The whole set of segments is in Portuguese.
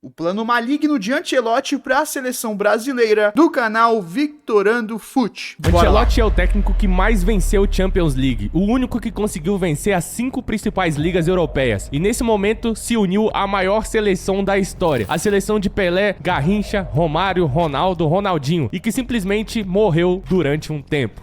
o plano maligno de Ancelotti para a seleção brasileira do canal Victorando Fute. Ancelotti é o técnico que mais venceu Champions League, o único que conseguiu vencer as 5 principais ligas europeias, e nesse momento se uniu à maior seleção da história, a seleção de Pelé, Garrincha, Romário, Ronaldo, Ronaldinho, e que simplesmente morreu durante um tempo.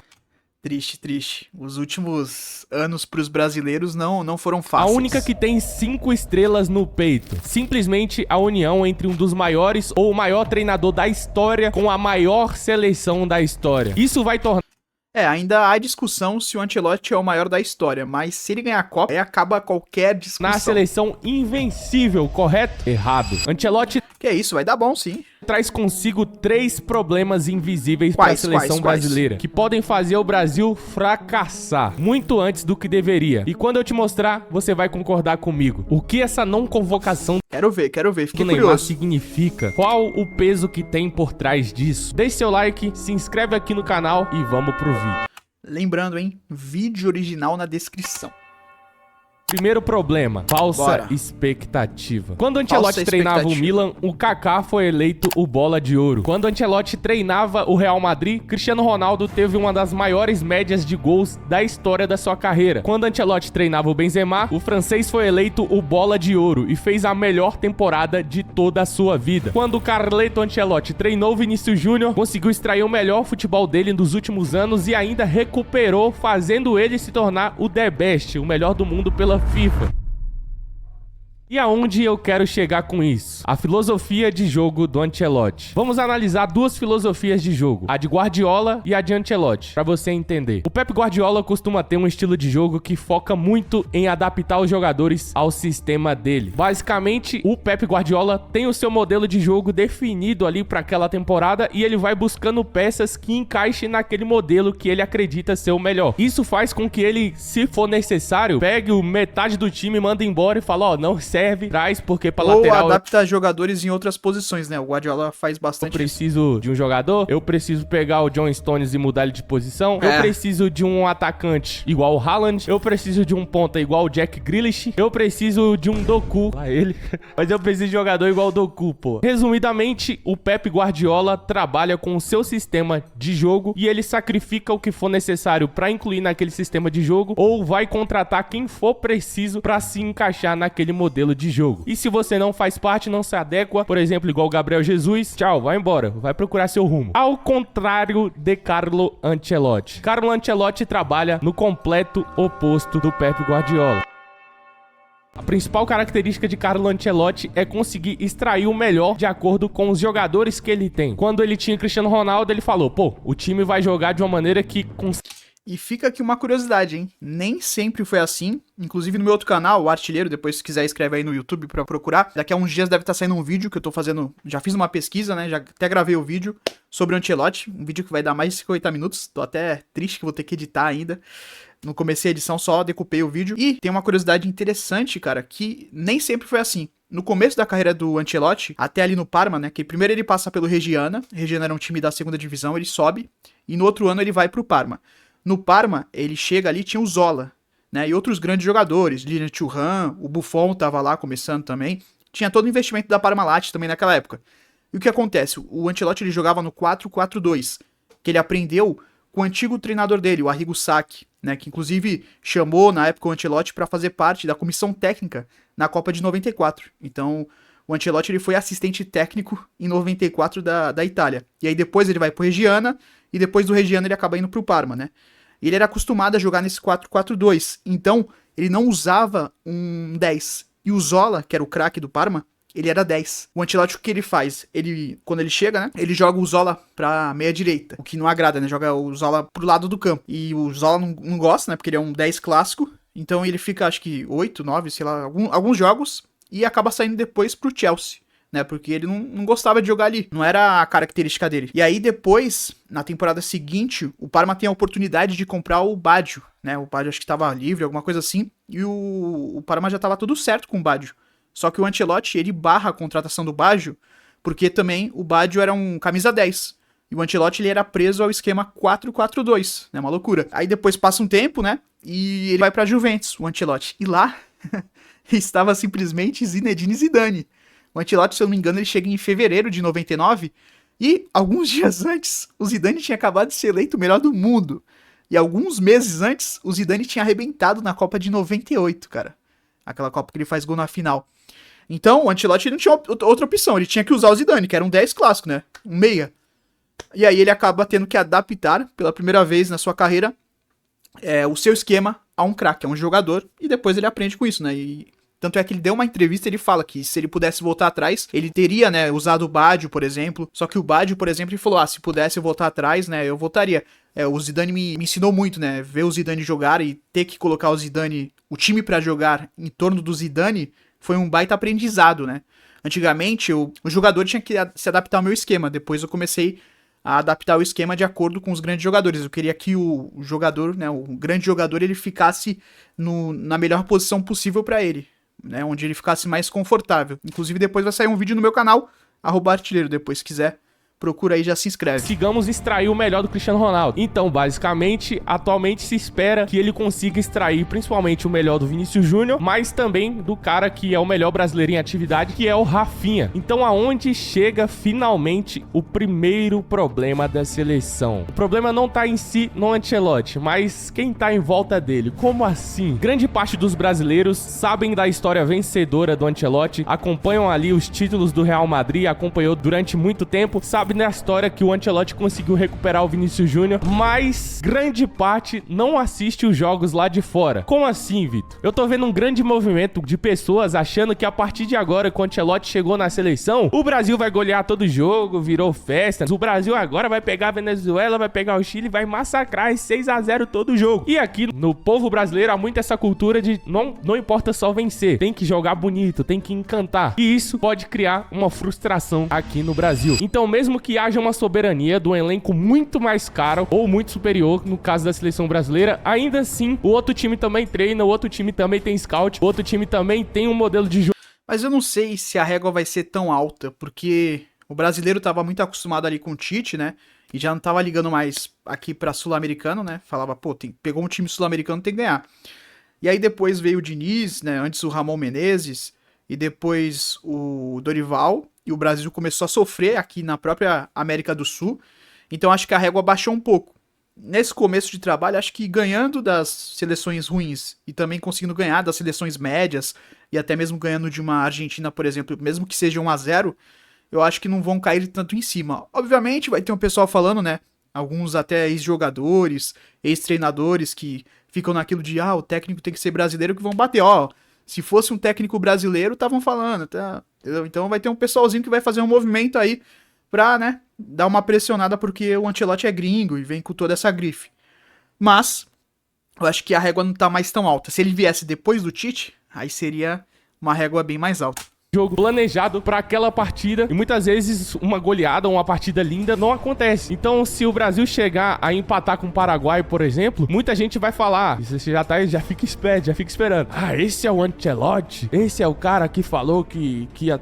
Triste, triste. Os últimos anos para os brasileiros não foram fáceis. A única que tem 5 estrelas no peito. Simplesmente a união entre um dos maiores ou o maior treinador da história com a maior seleção da história. Isso vai tornar... Ainda há discussão se o Ancelotti é o maior da história, mas se ele ganhar a Copa, aí acaba qualquer discussão. Na seleção invencível, correto? Errado. Ancelotti... Que é isso, vai dar bom sim. Traz consigo 3 problemas invisíveis para a seleção brasileira, que podem fazer o Brasil fracassar muito antes do que deveria. E quando eu te mostrar, você vai concordar comigo. O que essa não convocação Quero ver, fiquei do Neymar curioso. significa? Qual o peso que tem por trás disso? Deixe seu like, se inscreve aqui no canal e vamos pro vídeo. Lembrando, hein, vídeo original na descrição. Primeiro problema, falsa expectativa. Quando Ancelotti treinava o Milan, o Kaká foi eleito o Bola de Ouro. Quando Ancelotti treinava o Real Madrid, Cristiano Ronaldo teve uma das maiores médias de gols da história da sua carreira. Quando Ancelotti treinava o Benzema, o francês foi eleito o Bola de Ouro e fez a melhor temporada de toda a sua vida. Quando o Carleto Ancelotti treinou o Vinícius Júnior, conseguiu extrair o melhor futebol dele nos últimos anos e ainda recuperou, fazendo ele se tornar o The Best, o melhor do mundo pela FIFA. E aonde eu quero chegar com isso? A filosofia de jogo do Ancelotti. Vamos analisar 2 filosofias de jogo, a de Guardiola e a de Ancelotti, para você entender. O Pep Guardiola costuma ter um estilo de jogo que foca muito em adaptar os jogadores ao sistema dele. Basicamente, o Pep Guardiola tem o seu modelo de jogo definido ali para aquela temporada e ele vai buscando peças que encaixem naquele modelo que ele acredita ser o melhor. Isso faz com que ele, se for necessário, pegue metade do time, manda embora e fala, ó, não serve, traz, porque pra lateral... Ou adapta jogadores em outras posições, né? O Guardiola faz bastante. Eu preciso de um jogador, eu preciso pegar o John Stones e mudar ele de posição, eu preciso de um atacante igual o Haaland, eu preciso de um ponta igual o Jack Grealish, eu preciso de um Doku, mas eu preciso de jogador igual o Doku, pô. Resumidamente, o Pep Guardiola trabalha com o seu sistema de jogo e ele sacrifica o que for necessário pra incluir naquele sistema de jogo ou vai contratar quem for preciso pra se encaixar naquele modelo de jogo. E se você não faz parte, não se adequa, por exemplo, igual o Gabriel Jesus, tchau, vai embora, vai procurar seu rumo. Ao contrário de Carlo Ancelotti. Carlo Ancelotti trabalha no completo oposto do Pep Guardiola. A principal característica de Carlo Ancelotti é conseguir extrair o melhor de acordo com os jogadores que ele tem. Quando ele tinha Cristiano Ronaldo, ele falou, pô, o time vai jogar de uma maneira que... E fica aqui uma curiosidade, hein? Nem sempre foi assim. Inclusive no meu outro canal, o Artilheiro, depois se quiser escreve aí no YouTube pra procurar. Daqui a uns dias deve estar saindo um vídeo que eu tô fazendo... Já fiz uma pesquisa, né? Já até gravei o vídeo sobre o Ancelotti. Um vídeo que vai dar mais de 50 minutos. Tô até triste que vou ter que editar ainda. Não comecei a edição, só decupei o vídeo. E tem uma curiosidade interessante, cara, que nem sempre foi assim. No começo da carreira do Ancelotti, até ali no Parma, né? Que primeiro ele passa pelo Reggiana. Reggiana era um time da 2ª divisão, ele sobe. E no outro ano ele vai pro Parma. No Parma, ele chega ali, tinha o Zola, né? E outros grandes jogadores, Lilian Thuram, o Buffon tava lá começando também. Tinha todo o investimento da Parmalat também naquela época. E o que acontece? O Ancelotti ele jogava no 4-4-2, que ele aprendeu com o antigo treinador dele, o Arrigo Sacchi, né? Que inclusive chamou na época o Ancelotti para fazer parte da comissão técnica na Copa de 94. Então, o Ancelotti ele foi assistente técnico em 94 da Itália. E aí depois ele vai pro Reggiana, e depois do Reggiana ele acaba indo pro Parma, né? Ele era acostumado a jogar nesse 4-4-2, então ele não usava um 10. E o Zola, que era o craque do Parma, ele era 10. O Ancelotti, o que ele faz? Quando ele chega, né? Ele joga o Zola pra meia direita, o que não agrada, né? Joga o Zola pro lado do campo. E o Zola não gosta, né? Porque ele é um 10 clássico, então ele fica, acho que 8, 9, sei lá, alguns jogos, e acaba saindo depois pro Chelsea, né? Porque ele não gostava de jogar ali. Não era a característica dele. E aí depois, na temporada seguinte, o Parma tem a oportunidade de comprar o Baggio, né? O Baggio acho que estava livre, alguma coisa assim. E o Parma já estava tudo certo com o Baggio. Só que o Ancelotti, ele barra a contratação do Baggio, porque também o Baggio era um camisa 10. E o Ancelotti, ele era preso ao esquema 4-4-2, né? Uma loucura. Aí depois passa um tempo, né? E ele vai pra Juventus, o Ancelotti. E lá estava simplesmente Zinedine Zidane. O Ancelotti, se eu não me engano, ele chega em fevereiro de 99, e alguns dias antes, o Zidane tinha acabado de ser eleito o melhor do mundo. E alguns meses antes, o Zidane tinha arrebentado na Copa de 98, cara. Aquela Copa que ele faz gol na final. Então, o Ancelotti não tinha outra opção, ele tinha que usar o Zidane, que era um 10 clássico, né? Um meia. E aí ele acaba tendo que adaptar, pela primeira vez na sua carreira, o seu esquema a um craque, a um jogador, e depois ele aprende com isso, né? E tanto é que ele deu uma entrevista, ele fala que se ele pudesse voltar atrás, ele teria, né, usado o Baggio, por exemplo. Só que o Baggio, por exemplo, ele falou, se pudesse eu voltar atrás, né, eu voltaria. O Zidane me ensinou muito, né, ver o Zidane jogar e ter que colocar o time pra jogar em torno do Zidane, foi um baita aprendizado, né. Antigamente, o jogador tinha que se adaptar ao meu esquema, depois eu comecei a adaptar o esquema de acordo com os grandes jogadores. Eu queria que o jogador, né, o grande jogador, ele ficasse na melhor posição possível pra ele, né, onde ele ficasse mais confortável. Inclusive depois vai sair um vídeo no meu canal, @artilheiro, depois se quiser, procura aí, já se inscreve. Sigamos extrair o melhor do Cristiano Ronaldo. Então, basicamente, atualmente se espera que ele consiga extrair principalmente o melhor do Vinícius Júnior, mas também do cara que é o melhor brasileiro em atividade, que é o Rafinha. Então, aonde chega finalmente o primeiro problema da seleção? O problema não tá em si no Ancelotti, mas quem tá em volta dele. Como assim? Grande parte dos brasileiros sabem da história vencedora do Ancelotti, acompanham ali os títulos do Real Madrid, acompanhou durante muito tempo, sabe na história que o Ancelotti conseguiu recuperar o Vinícius Júnior, mas grande parte não assiste os jogos lá de fora. Como assim, Vitor? Eu tô vendo um grande movimento de pessoas achando que a partir de agora, que o Ancelotti chegou na seleção, o Brasil vai golear todo jogo, virou festa. O Brasil agora vai pegar a Venezuela, vai pegar o Chile, vai massacrar 6-0 todo jogo. E aqui no povo brasileiro há muito essa cultura de não importa só vencer, tem que jogar bonito, tem que encantar. E isso pode criar uma frustração aqui no Brasil. Então, mesmo que haja uma soberania do elenco muito mais caro ou muito superior, no caso da seleção brasileira, ainda assim, o outro time também treina, o outro time também tem scout, o outro time também tem um modelo de jogo. Mas eu não sei se a régua vai ser tão alta, porque o brasileiro tava muito acostumado ali com o Tite, né? E já não tava ligando mais aqui pra sul-americano, né? Falava, pegou um time sul-americano, tem que ganhar. E aí depois veio o Diniz, né? Antes o Ramon Menezes, e depois o Dorival, e o Brasil começou a sofrer aqui na própria América do Sul, então acho que a régua baixou um pouco. Nesse começo de trabalho, acho que ganhando das seleções ruins e também conseguindo ganhar das seleções médias, e até mesmo ganhando de uma Argentina, por exemplo, mesmo que seja 1-0, eu acho que não vão cair tanto em cima. Obviamente vai ter um pessoal falando, né, alguns até ex-jogadores, ex-treinadores que ficam naquilo de, o técnico tem que ser brasileiro, que vão bater, se fosse um técnico brasileiro, estavam falando, tá? Então vai ter um pessoalzinho que vai fazer um movimento aí pra, né, dar uma pressionada porque o Ancelotti é gringo e vem com toda essa grife. Mas eu acho que a régua não tá mais tão alta. Se ele viesse depois do Tite, aí seria uma régua bem mais alta. Jogo planejado para aquela partida e muitas vezes uma goleada ou uma partida linda não acontece. Então, se o Brasil chegar a empatar com o Paraguai, por exemplo, muita gente vai falar, você já fica esperto, já fica esperando. Esse é o Ancelotti? Esse é o cara que falou que ia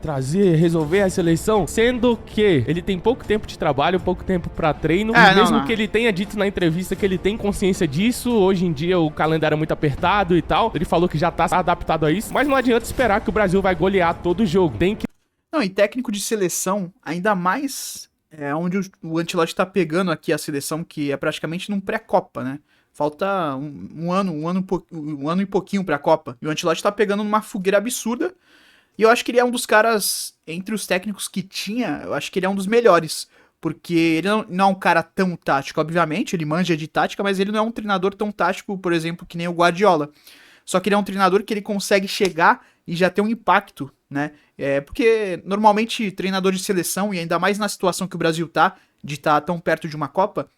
resolver a seleção? Sendo que ele tem pouco tempo de trabalho, pouco tempo para treino, e mesmo que ele tenha dito na entrevista que ele tem consciência disso, hoje em dia o calendário é muito apertado e tal, ele falou que já tá adaptado a isso, mas não adianta esperar que o Brasil vai golear todo do jogo, tem que... Não, e técnico de seleção, ainda mais onde o Ancelotti tá pegando aqui a seleção, que é praticamente num pré-copa, né? Falta um ano e pouquinho pra Copa. E o Ancelotti tá pegando numa fogueira absurda. E eu acho que ele é um dos caras, entre os técnicos que tinha, eu acho que ele é um dos melhores. Porque ele não é um cara tão tático, obviamente, ele manja de tática, mas ele não é um treinador tão tático, por exemplo, que nem o Guardiola. Só que ele é um treinador que ele consegue chegar e já ter um impacto, né? Porque normalmente treinador de seleção, e ainda mais na situação que o Brasil tá, de estar tão perto de uma Copa,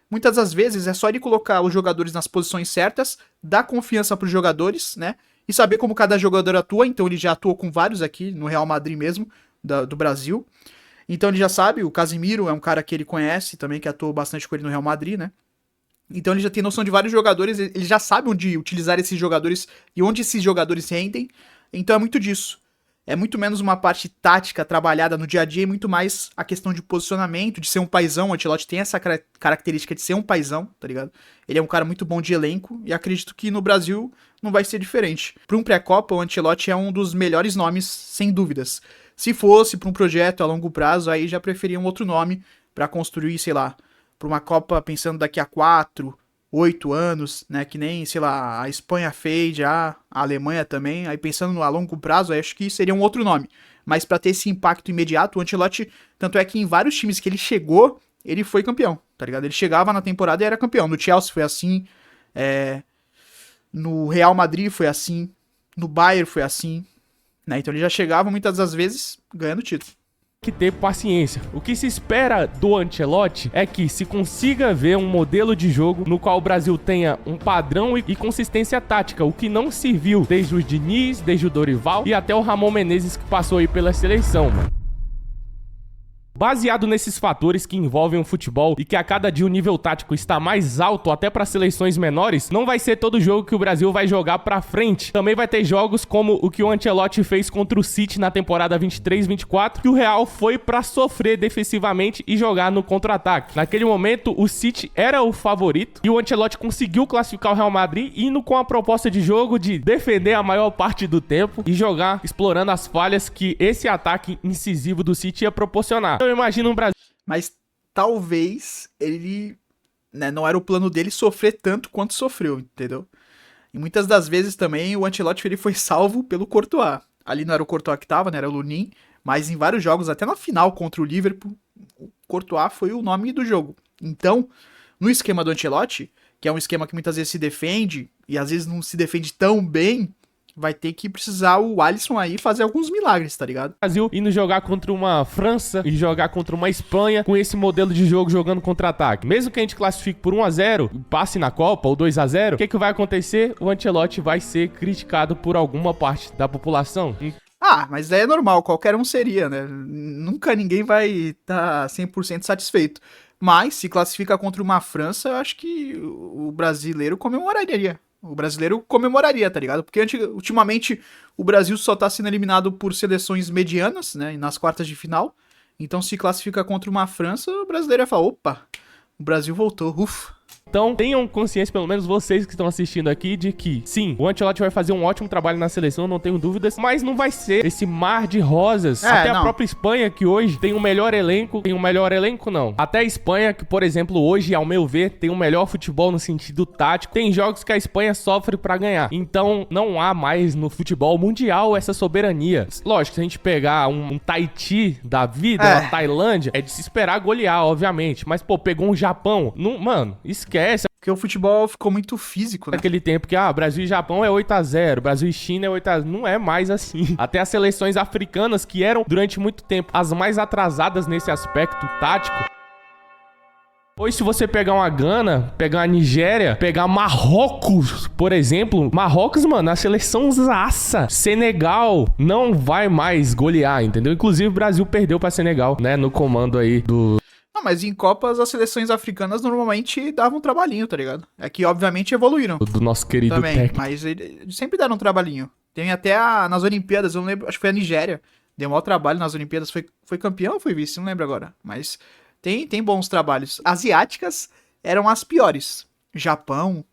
muitas das vezes é só ele colocar os jogadores nas posições certas, dar confiança pros jogadores, né? E saber como cada jogador atua. Então ele já atuou com vários aqui no Real Madrid mesmo, do Brasil. Então ele já sabe, o Casemiro é um cara que ele conhece também, que atuou bastante com ele no Real Madrid, né? Então ele já tem noção de vários jogadores, ele já sabe onde utilizar esses jogadores e onde esses jogadores rendem. Então é muito disso. É muito menos uma parte tática trabalhada no dia a dia e muito mais a questão de posicionamento, de ser um paizão. O Ancelotti tem essa característica de ser um paizão, tá ligado? Ele é um cara muito bom de elenco e acredito que no Brasil não vai ser diferente. Para um pré-copa, o Ancelotti é um dos melhores nomes, sem dúvidas. Se fosse para um projeto a longo prazo, aí já preferia um outro nome para construir, sei lá, para uma Copa pensando daqui a 4, 8 anos, né? Que nem, sei lá, a Espanha fez já, a Alemanha também. Aí pensando a longo prazo, acho que seria um outro nome. Mas para ter esse impacto imediato, o Ancelotti, tanto é que em vários times que ele chegou, ele foi campeão, tá ligado? Ele chegava na temporada e era campeão. No Chelsea foi assim, no Real Madrid foi assim, no Bayern foi assim, né? Então ele já chegava muitas das vezes ganhando título. Que ter paciência. O que se espera do Ancelotti é que se consiga ver um modelo de jogo no qual o Brasil tenha um padrão e consistência tática, o que não se viu desde o Diniz, desde o Dorival e até o Ramon Menezes que passou aí pela seleção, mano. Baseado nesses fatores que envolvem o futebol e que a cada dia o nível tático está mais alto até para seleções menores, não vai ser todo jogo que o Brasil vai jogar pra frente. Também vai ter jogos como o que o Ancelotti fez contra o City na temporada 23-24, que o Real foi pra sofrer defensivamente e jogar no contra-ataque. Naquele momento, o City era o favorito e o Ancelotti conseguiu classificar o Real Madrid indo com a proposta de jogo de defender a maior parte do tempo e jogar explorando as falhas que esse ataque incisivo do City ia proporcionar. Eu imagino um Brasil. Mas talvez ele, né, não era o plano dele sofrer tanto quanto sofreu, entendeu? E muitas das vezes também o Ancelotti ele foi salvo pelo Courtois. Ali não era o Courtois que tava, né, era o Lunin, mas em vários jogos, até na final contra o Liverpool, o Courtois foi o nome do jogo. Então, no esquema do Ancelotti, que é um esquema que muitas vezes se defende, e às vezes não se defende tão bem, vai ter que precisar o Alisson aí fazer alguns milagres, tá ligado? Brasil indo jogar contra uma França e jogar contra uma Espanha com esse modelo de jogo jogando contra-ataque. Mesmo que a gente classifique por 1-0, passe na Copa ou 2-0, o que vai acontecer? O Ancelotti vai ser criticado por alguma parte da população. Ah, mas daí é normal, qualquer um seria, né? Nunca ninguém vai estar 100% satisfeito. Mas se classifica contra uma França, eu acho que o brasileiro comemoraria. O brasileiro comemoraria, tá ligado? Porque ultimamente o Brasil só tá sendo eliminado por seleções medianas, né? Nas quartas de final. Então se classifica contra uma França, o brasileiro ia falar, opa, o Brasil voltou, ufa. Então, tenham consciência, pelo menos vocês que estão assistindo aqui, de que, sim, o Ancelotti vai fazer um ótimo trabalho na seleção, não tenho dúvidas, mas não vai ser esse mar de rosas. Até não. A própria Espanha, que hoje tem o melhor elenco, não. Até a Espanha, que, por exemplo, hoje, ao meu ver, tem o melhor futebol no sentido tático, tem jogos que a Espanha sofre pra ganhar. Então, não há mais no futebol mundial essa soberania. Lógico, se a gente pegar um Tahiti da vida, uma Tailândia, é de se esperar golear, obviamente. Mas, pô, pegou um Japão, não, mano, esquece. Porque o futebol ficou muito físico, né? Naquele tempo que, Brasil e Japão é 8-0, Brasil e China é 8-0. Não é mais assim. Até as seleções africanas, que eram, durante muito tempo, as mais atrasadas nesse aspecto tático. Hoje, se você pegar uma Gana, pegar a Nigéria, pegar Marrocos, por exemplo, Marrocos, mano, a seleção zaça. Senegal não vai mais golear, entendeu? Inclusive, o Brasil perdeu pra Senegal, né? No comando aí do... Não, mas em Copas as seleções africanas normalmente davam um trabalhinho, tá ligado? É que obviamente evoluíram. Do nosso querido também, técnico. mas eles sempre deram um trabalhinho. Tem até nas Olimpíadas, eu não lembro, acho que foi a Nigéria. Deu um maior trabalho nas Olimpíadas, foi campeão ou foi vice? Não lembro agora. Mas tem bons trabalhos. Asiáticas eram as piores. Japão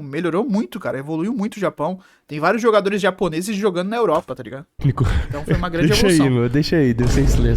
melhorou muito, cara. Evoluiu muito o Japão. Tem vários jogadores japoneses jogando na Europa, tá ligado? Então foi uma grande evolução. Deixa aí,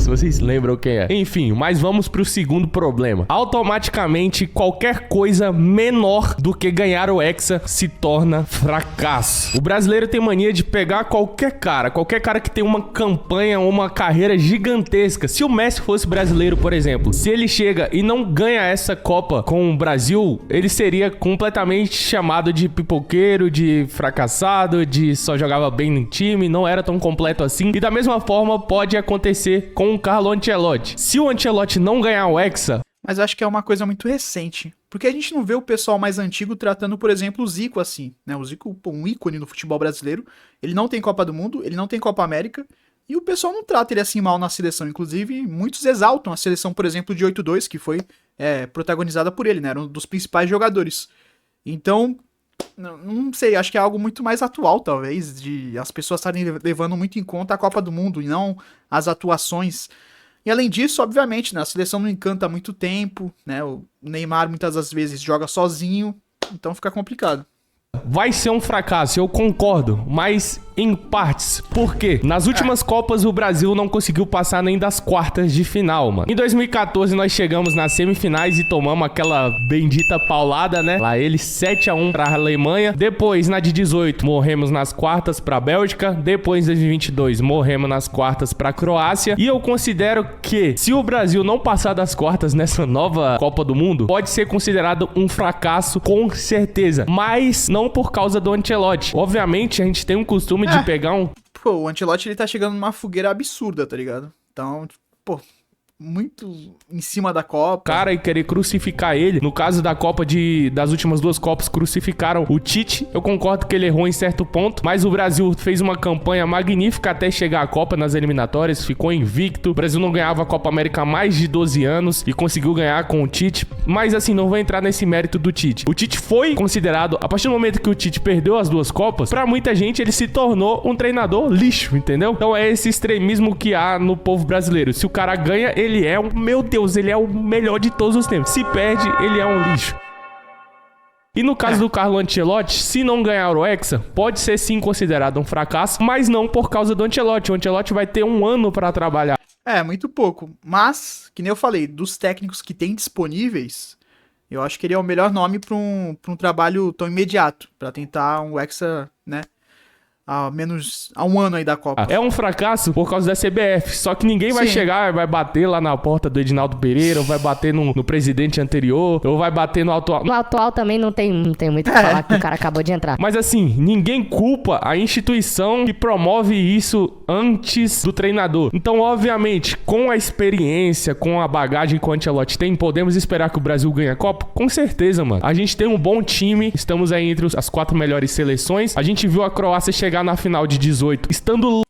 se vocês lembram quem é. Enfim, mas vamos pro segundo problema. Automaticamente, qualquer coisa menor do que ganhar o Hexa se torna fracasso. O brasileiro tem mania de pegar qualquer cara que tem uma campanha ou uma carreira gigantesca. Se o Messi fosse brasileiro, por exemplo, se ele chega e não ganha essa Copa com o Brasil, ele seria completamente chamado de pipoqueiro, de fracassado, de só jogava bem no time, não era tão completo assim. E da mesma forma pode acontecer com o Carlo Ancelotti. Se o Ancelotti não ganhar o Hexa... Mas acho que é uma coisa muito recente. Porque a gente não vê o pessoal mais antigo tratando, por exemplo, o Zico assim, né? O Zico, um ícone no futebol brasileiro. Ele não tem Copa do Mundo, ele não tem Copa América. E o pessoal não trata ele assim mal na seleção. Inclusive, muitos exaltam a seleção, por exemplo, de 8-2, que foi protagonizada por ele, né? Era um dos principais jogadores. Então... Não sei, acho que é algo muito mais atual, talvez, de as pessoas estarem levando muito em conta a Copa do Mundo e não as atuações. E além disso, obviamente, né, a seleção não encanta há muito tempo, né? O Neymar muitas das vezes joga sozinho, então fica complicado. vai ser um fracasso, eu concordo, mas em partes. Por quê? Nas últimas Copas o Brasil não conseguiu passar nem das quartas de final, mano. Em 2014 nós chegamos nas semifinais e tomamos aquela bendita paulada, né? Lá ele 7-1 pra Alemanha. Depois, na de 18, morremos nas quartas pra Bélgica. Depois, em 2022, morremos nas quartas pra Croácia. E eu considero que se o Brasil não passar das quartas nessa nova Copa do Mundo, pode ser considerado um fracasso com certeza. Mas não por causa do Ancelotti. Obviamente, a gente tem um costume de pegar um... Pô, o Ancelotti, ele tá chegando numa fogueira absurda, tá ligado? Então, pô, muito em cima da Copa. Cara, e querer crucificar ele. No caso da Copa das últimas 2 Copas, crucificaram o Tite. Eu concordo que ele errou em certo ponto, mas o Brasil fez uma campanha magnífica até chegar à Copa nas eliminatórias, ficou invicto. O Brasil não ganhava a Copa América há mais de 12 anos e conseguiu ganhar com o Tite. Mas assim, não vou entrar nesse mérito do Tite. O Tite foi considerado, a partir do momento que o Tite perdeu as 2 Copas, pra muita gente ele se tornou um treinador lixo, entendeu? Então é esse extremismo que há no povo brasileiro. Se o cara ganha, ele é meu Deus, ele é o melhor de todos os tempos. Se perde, ele é um lixo. E no caso do Carlo Ancelotti, se não ganhar o Hexa, pode ser sim considerado um fracasso, mas não por causa do Ancelotti. O Ancelotti vai ter 1 ano pra trabalhar. Muito pouco. Mas, que nem eu falei, dos técnicos que tem disponíveis, eu acho que ele é o melhor nome pra um trabalho tão imediato, pra tentar um Hexa, né? Há 1 ano aí da Copa. É um fracasso por causa da CBF. Só que ninguém vai chegar e vai bater lá na porta do Edinaldo Pereira, ou vai bater no presidente anterior, ou vai bater no atual. No atual também não tem muito o que falar, que o cara acabou de entrar. Mas assim, ninguém culpa a instituição que promove isso antes do treinador. Então, obviamente, com a experiência, com a bagagem que o Ancelotti tem, podemos esperar que o Brasil ganhe a Copa? Com certeza, mano. A gente tem um bom time, estamos aí entre as 4 melhores seleções. A gente viu a Croácia chegar na final de 18, estando...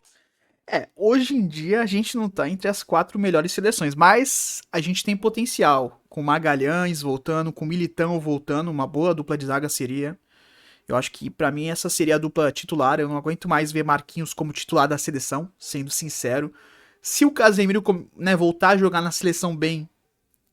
Hoje em dia a gente não tá entre as 4 melhores seleções, mas a gente tem potencial, com Magalhães voltando, com Militão voltando, uma boa dupla de zaga seria. Eu acho que pra mim essa seria a dupla titular, eu não aguento mais ver Marquinhos como titular da seleção, sendo sincero. Se o Casemiro, né, voltar a jogar na seleção bem,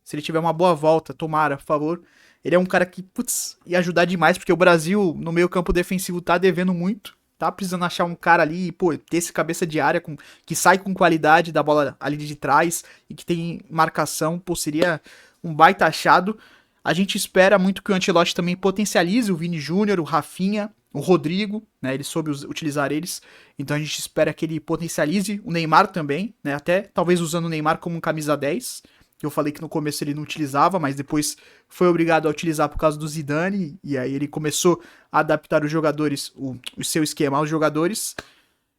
se ele tiver uma boa volta, tomara, por favor, ele é um cara que, putz, ia ajudar demais, porque o Brasil no meio campo defensivo tá devendo muito. Tá precisando achar um cara ali, pô, ter esse cabeça de área que sai com qualidade da bola ali de trás e que tem marcação, pô, seria um baita achado. A gente espera muito que o Ancelotti também potencialize o Vini Júnior, o Rafinha, o Rodrigo, né, ele soube utilizar eles, então a gente espera que ele potencialize o Neymar também, né, até talvez usando o Neymar como um camisa 10, eu falei que no começo ele não utilizava, mas depois foi obrigado a utilizar por causa do Zidane, e aí ele começou a adaptar os jogadores, o seu esquema aos jogadores.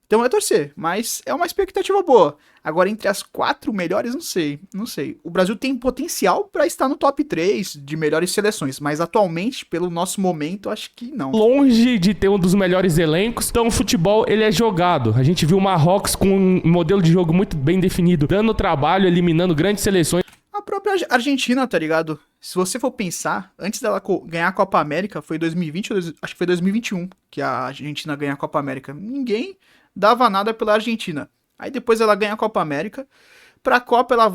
Então é torcer, mas é uma expectativa boa. Agora, entre as 4 melhores, não sei. O Brasil tem potencial para estar no top 3 de melhores seleções, mas atualmente, pelo nosso momento, acho que não. Longe de ter um dos melhores elencos, então o futebol ele é jogado. A gente viu o Marrocos com um modelo de jogo muito bem definido, dando trabalho, eliminando grandes seleções. A própria Argentina, tá ligado? Se você for pensar, antes dela ganhar a Copa América, foi 2020, acho que foi 2021 que a Argentina ganhou a Copa América. Ninguém dava nada pela Argentina. Aí depois ela ganha a Copa América. Pra Copa ela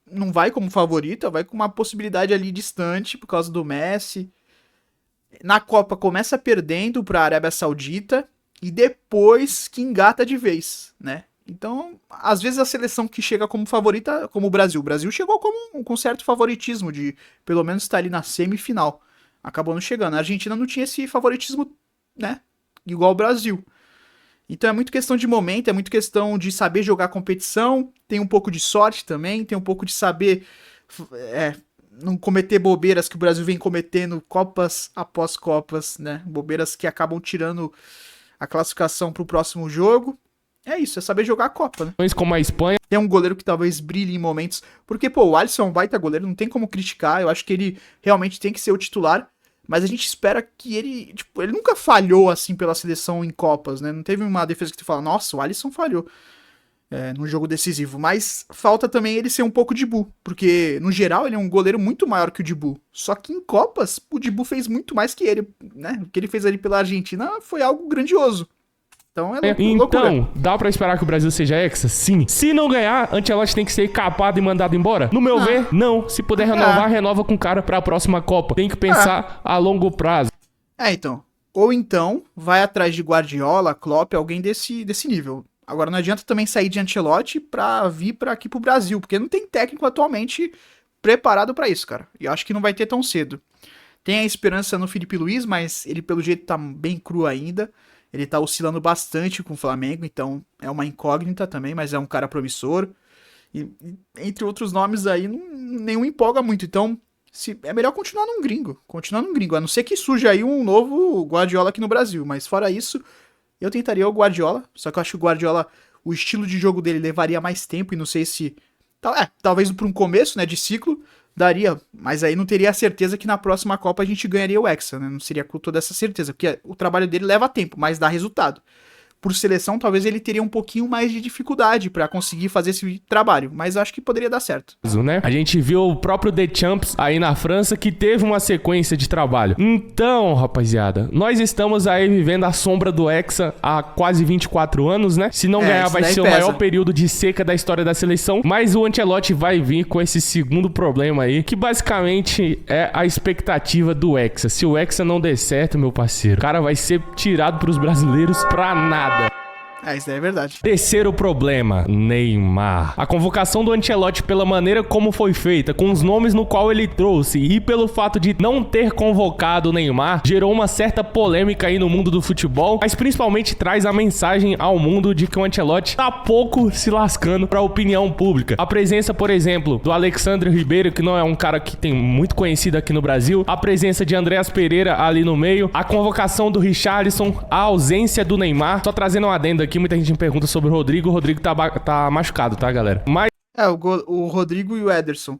não vai como favorita, vai com uma possibilidade ali distante por causa do Messi. Na Copa começa perdendo pra Arábia Saudita e depois que engata de vez, né? Então, às vezes a seleção que chega como favorita, como o Brasil chegou com certo favoritismo de pelo menos estar ali na semifinal. Acabou não chegando. A Argentina não tinha esse favoritismo, né? Igual o Brasil. Então é muito questão de momento, é muito questão de saber jogar a competição, tem um pouco de sorte também, tem um pouco de saber não cometer bobeiras que o Brasil vem cometendo Copas após Copas, né? Bobeiras que acabam tirando a classificação pro próximo jogo. É isso, é saber jogar a Copa, né? Como a Espanha. Tem um goleiro que talvez brilhe em momentos, porque, pô, o Alisson é um baita goleiro, não tem como criticar, eu acho que ele realmente tem que ser o titular, mas a gente espera que ele nunca falhou, assim, pela seleção em Copas, né? Não teve uma defesa que tu fala, nossa, o Alisson falhou no jogo decisivo, mas falta também ele ser um pouco Dibu, porque, no geral, ele é um goleiro muito maior que o Dibu, só que em Copas, o Dibu fez muito mais que ele, né? O que ele fez ali pela Argentina foi algo grandioso. Então loucura. Então, dá pra esperar que o Brasil seja hexa? Sim. Se não ganhar, Ancelotti tem que ser capado e mandado embora? No meu ver, não. Se puder renovar, renova com o cara pra próxima Copa. Tem que pensar a longo prazo. Então. ou então vai atrás de Guardiola, Klopp, alguém desse nível. Agora não adianta também sair de Ancelotti pra vir pra aqui pro Brasil, porque não tem técnico atualmente preparado pra isso, cara. E eu acho que não vai ter tão cedo. Tem a esperança no Felipe Luiz, mas ele pelo jeito tá bem cru ainda. Ele tá oscilando bastante com o Flamengo, então é uma incógnita também, mas é um cara promissor. E entre outros nomes aí, nenhum empolga muito. Então, é melhor continuar num gringo. A não ser que surja aí um novo Guardiola aqui no Brasil. Mas fora isso, eu tentaria o Guardiola. Só que eu acho que o Guardiola, o estilo de jogo dele levaria mais tempo. E não sei se... talvez por um começo, né, de ciclo, daria. Mas aí não teria a certeza que na próxima Copa a gente ganharia o Hexa, né? Não seria com toda essa certeza. Porque o trabalho dele leva tempo, mas dá resultado. Por seleção, talvez ele teria um pouquinho mais de dificuldade pra conseguir fazer esse trabalho, mas acho que poderia dar certo. Né? A gente viu o próprio The Champs aí na França que teve uma sequência de trabalho. Então, rapaziada, nós estamos aí vivendo a sombra do Hexa há quase 24 anos, né? Se não ganhar, vai ser o maior período de seca da história da seleção, mas o Ancelotti vai vir com esse segundo problema aí, que basicamente é a expectativa do Hexa. Se o Hexa não der certo, meu parceiro, o cara vai ser tirado pros brasileiros pra nada. Isso daí é verdade. Terceiro problema, Neymar. A convocação do Ancelotti pela maneira como foi feita, com os nomes no qual ele trouxe e pelo fato de não ter convocado o Neymar, gerou uma certa polêmica aí no mundo do futebol, mas principalmente traz a mensagem ao mundo de que o Ancelotti tá pouco se lascando pra opinião pública. A presença, por exemplo, do Alexandre Ribeiro, que não é um cara que tem muito conhecido aqui no Brasil, a presença de Andreas Pereira ali no meio, a convocação do Richarlison, a ausência do Neymar. Só trazendo um adendo aqui, muita gente me pergunta sobre o Rodrigo. O Rodrigo tá machucado, tá, galera? Mas... o Rodrigo e o Ederson.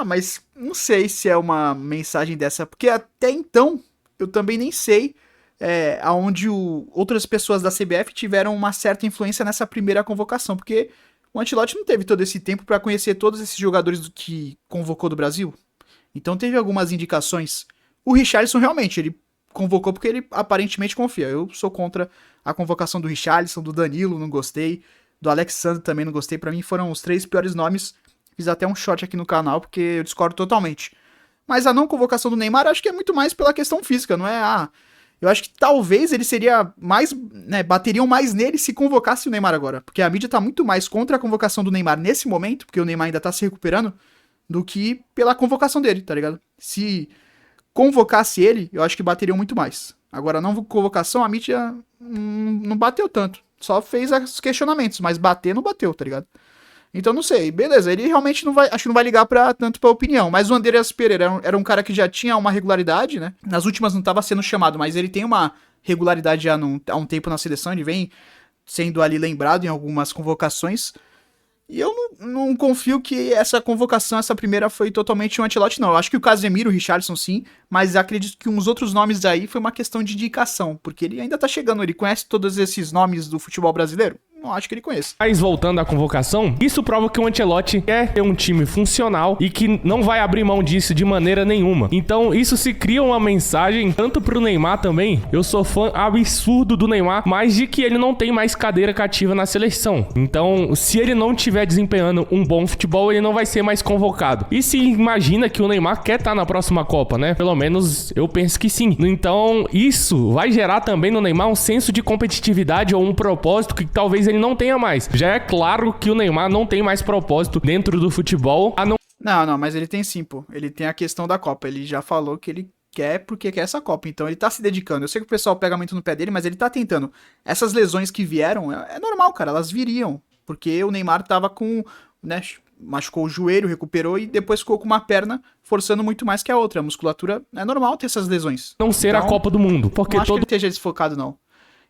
Mas não sei se é uma mensagem dessa, porque até então eu também nem sei aonde outras pessoas da CBF tiveram uma certa influência nessa primeira convocação, porque o Ancelotti não teve todo esse tempo pra conhecer todos esses jogadores que convocou do Brasil. Então teve algumas indicações. O Richarlison realmente, ele convocou porque ele aparentemente confia. Eu sou contra a convocação do Richarlison, do Danilo, não gostei. Do Alexandre também não gostei. Pra mim foram os 3 piores nomes. Fiz até um shot aqui no canal porque eu discordo totalmente. Mas a não convocação do Neymar acho que é muito mais pela questão física, não é? Eu acho que talvez ele seria mais, né, bateriam mais nele se convocasse o Neymar agora. Porque a mídia tá muito mais contra a convocação do Neymar nesse momento, porque o Neymar ainda tá se recuperando, do que pela convocação dele, tá ligado? Se convocasse ele, eu acho que bateriam muito mais. Agora, não convocação, a mídia não bateu tanto. Só fez os questionamentos, mas bater não bateu, tá ligado? Então, não sei. Beleza, ele realmente não vai, acho que não vai ligar tanto pra opinião. Mas o Andreas Pereira era um cara que já tinha uma regularidade, né? Nas últimas não tava sendo chamado, mas ele tem uma regularidade já há um tempo na seleção. Ele vem sendo ali lembrado em algumas convocações. E eu não confio que essa convocação, essa primeira, foi totalmente um Ancelotti, não. Eu acho que o Casemiro, o Richarlison, sim, mas acredito que uns outros nomes aí foi uma questão de indicação, porque ele ainda tá chegando, ele conhece todos esses nomes do futebol brasileiro? Não acho que ele conheça. Mas voltando à convocação, isso prova que o Ancelotti quer ter um time funcional e que não vai abrir mão disso de maneira nenhuma. Então isso se cria uma mensagem, tanto pro Neymar também. Eu sou fã absurdo do Neymar, mas de que ele não tem mais cadeira cativa na seleção. Então, se ele não estiver desempenhando um bom futebol, ele não vai ser mais convocado. E se imagina que o Neymar quer estar na próxima Copa, né? Pelo menos eu penso que sim. Então, isso vai gerar também no Neymar um senso de competitividade ou um propósito que talvez ele não tenha mais. Já é claro que o Neymar não tem mais propósito dentro do futebol. Não, mas ele tem sim, pô. Ele tem a questão da Copa. Ele já falou que ele quer porque quer essa Copa. Então ele tá se dedicando. Eu sei que o pessoal pega muito no pé dele, mas ele tá tentando. Essas lesões que vieram, é normal, cara. Elas viriam. Porque o Neymar tava com, né, machucou o joelho, recuperou e depois ficou com uma perna forçando muito mais que a outra. A musculatura, é normal ter essas lesões. Não ser a Copa do Mundo. Porque não acho que ele esteja desfocado, não.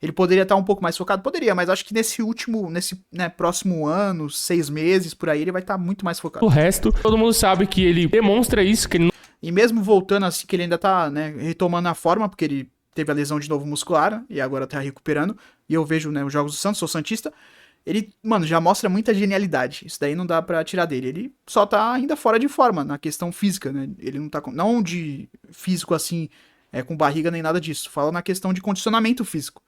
Ele poderia estar um pouco mais focado? Poderia, mas acho que nesse próximo ano, 6 meses, por aí, ele vai estar muito mais focado. O resto, todo mundo sabe que ele demonstra isso, que ele não... E mesmo voltando assim, que ele ainda tá, né, retomando a forma, porque ele teve a lesão de novo muscular, e agora tá recuperando, e eu vejo, né, os jogos do Santos, sou santista, ele, mano, já mostra muita genialidade. Isso daí não dá pra tirar dele. Ele só tá ainda fora de forma, na questão física, né, ele não tá, não de físico assim, com barriga nem nada disso, fala na questão de condicionamento físico.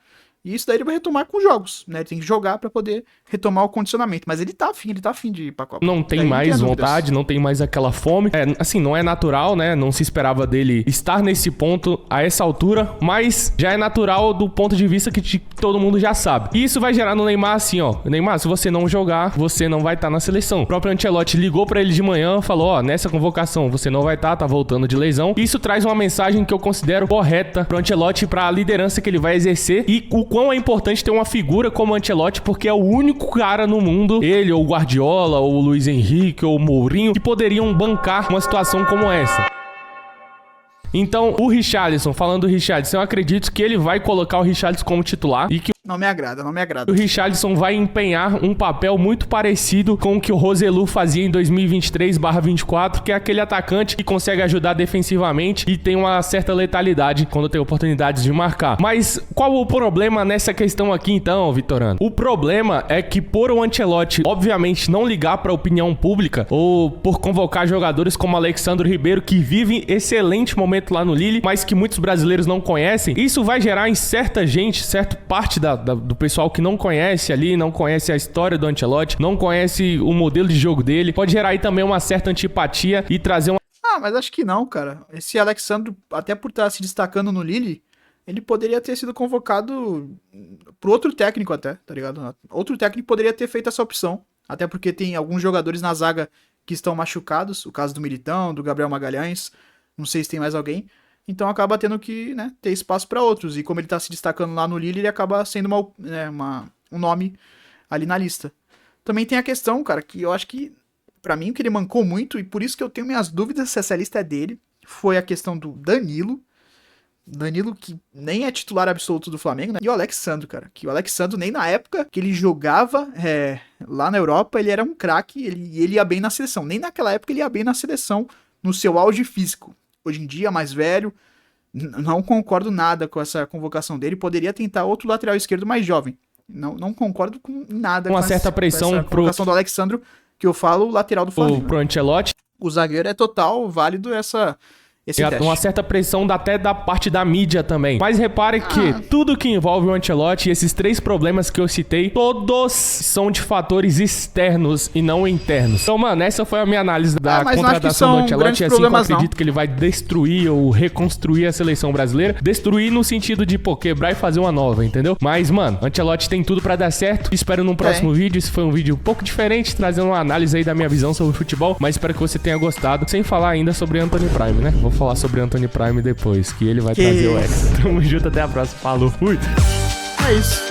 E isso daí ele vai retomar com jogos, né? Ele tem que jogar pra poder retomar o condicionamento. Mas ele tá afim de ir pra Copa. Não tem mais vontade, não tem mais aquela fome. Assim, não é natural, né? Não se esperava dele estar nesse ponto a essa altura, mas já é natural do ponto de vista que todo mundo já sabe. E isso vai gerar no Neymar assim, ó. Neymar, se você não jogar, você não vai estar na seleção. O próprio Ancelotti ligou pra ele de manhã, falou, ó, nessa convocação você não vai estar, tá voltando de lesão. Isso traz uma mensagem que eu considero correta pro Ancelotti, pra liderança que ele vai exercer e o quão é importante ter uma figura como o Ancelotti, porque é o único cara no mundo, ele ou o Guardiola, ou o Luiz Henrique, ou o Mourinho, que poderiam bancar uma situação como essa. Então, o Richarlison, falando do Richarlison, eu acredito que ele vai colocar o Richarlison como titular e que não me agrada. o Richarlison vai empenhar um papel muito parecido com o que o Roselu fazia em 2023/24, que é aquele atacante que consegue ajudar defensivamente e tem uma certa letalidade quando tem oportunidades de marcar. Mas qual o problema nessa questão aqui então, Vitorano? O problema é que por o Ancelotti, obviamente, não ligar para a opinião pública ou por convocar jogadores como Alexandre Ribeiro, que vivem excelente momento lá no Lille, mas que muitos brasileiros não conhecem, isso vai gerar em certa gente, certa parte do pessoal que não conhece ali, não conhece a história do Ancelotti, não conhece o modelo de jogo dele, pode gerar aí também uma certa antipatia e trazer uma... Mas acho que não, cara. Esse Alexandre, até por estar se destacando no Lille, ele poderia ter sido convocado pro outro técnico até, tá ligado? Outro técnico poderia ter feito essa opção, até porque tem alguns jogadores na zaga que estão machucados, o caso do Militão, do Gabriel Magalhães, não sei se tem mais alguém. Então acaba tendo que, né, ter espaço para outros. E como ele tá se destacando lá no Lille, ele acaba sendo um nome ali na lista. Também tem a questão, cara, que eu acho que, pra mim, o que ele mancou muito, e por isso que eu tenho minhas dúvidas se essa lista é dele, foi a questão do Danilo. Danilo, que nem é titular absoluto do Flamengo, né? E o Alexandre, cara. Que o Alexandre, nem na época que ele jogava lá na Europa, ele era um craque, ele ia bem na seleção. Nem naquela época ele ia bem na seleção, no seu auge físico. Hoje em dia, mais velho, não concordo nada com essa convocação dele. Poderia tentar outro lateral esquerdo mais jovem. Não concordo com nada uma certa pressão com essa convocação do Alexandre, que eu falo, o lateral do Flamengo. Pro Ancelotti. O zagueiro é total válido esse teste. Uma certa pressão até da parte da mídia também. Mas repare que tudo que envolve o Ancelotti, esses 3 problemas que eu citei, todos são de fatores externos e não internos. Então, mano, essa foi a minha análise da contratação do Ancelotti. É assim que eu acredito que ele vai destruir ou reconstruir a seleção brasileira. Destruir no sentido de, quebrar e fazer uma nova, entendeu? Mas, mano, Ancelotti tem tudo pra dar certo. Espero num próximo vídeo. Esse foi um vídeo um pouco diferente, trazendo uma análise aí da minha visão sobre o futebol. Mas espero que você tenha gostado. Sem falar ainda sobre Anthony Prime, né? Vou falar sobre Anthony Prime depois, que ele vai trazer o X. Tamo junto, até a próxima. Falou, fui! É isso.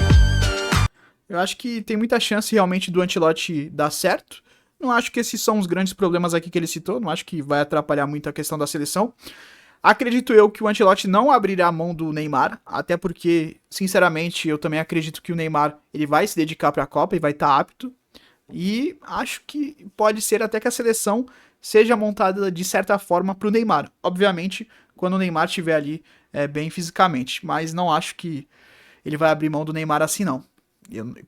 Eu acho que tem muita chance realmente do Ancelotti dar certo. Não acho que esses são os grandes problemas aqui que ele citou. Não acho que vai atrapalhar muito a questão da seleção. Acredito eu que o Ancelotti não abrirá a mão do Neymar, até porque, sinceramente, eu também acredito que o Neymar ele vai se dedicar para a Copa e vai estar apto. E acho que pode ser até que a seleção seja montada de certa forma para o Neymar. Obviamente, quando o Neymar estiver ali bem fisicamente. Mas não acho que ele vai abrir mão do Neymar assim, não.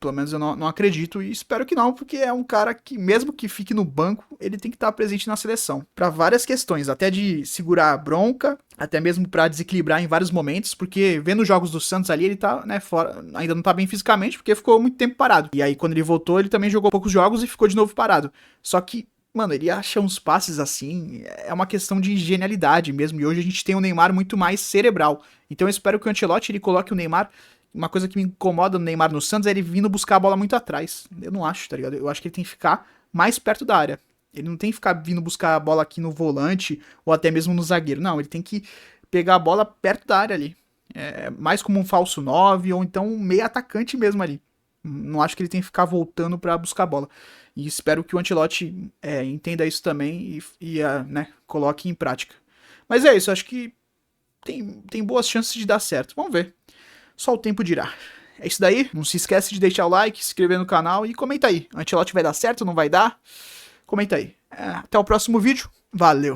Pelo menos eu não acredito e espero que não, porque é um cara que, mesmo que fique no banco, ele tem que estar presente na seleção. Para várias questões, até de segurar a bronca, até mesmo para desequilibrar em vários momentos, porque vendo os jogos do Santos ali, ele tá, fora, ainda não tá bem fisicamente, porque ficou muito tempo parado. E aí, quando ele voltou, ele também jogou poucos jogos e ficou de novo parado. Só que, mano, ele acha uns passes assim, é uma questão de genialidade mesmo, e hoje a gente tem um Neymar muito mais cerebral. Então eu espero que o Ancelotti ele coloque o Neymar. Uma coisa que me incomoda no Neymar no Santos é ele vindo buscar a bola muito atrás. Eu não acho, tá ligado? Eu acho que ele tem que ficar mais perto da área. Ele não tem que ficar vindo buscar a bola aqui no volante ou até mesmo no zagueiro. Não, ele tem que pegar a bola perto da área ali. Mais como um falso 9 ou então um meio atacante mesmo ali. Não acho que ele tem que ficar voltando pra buscar a bola. E espero que o Ancelotti entenda isso também e coloque em prática. Mas é isso, acho que tem boas chances de dar certo. Vamos ver. Só o tempo dirá. É isso daí. Não se esquece de deixar o like, se inscrever no canal e comenta aí. Ancelotti vai dar certo ou não vai dar? Comenta aí. Até o próximo vídeo. Valeu!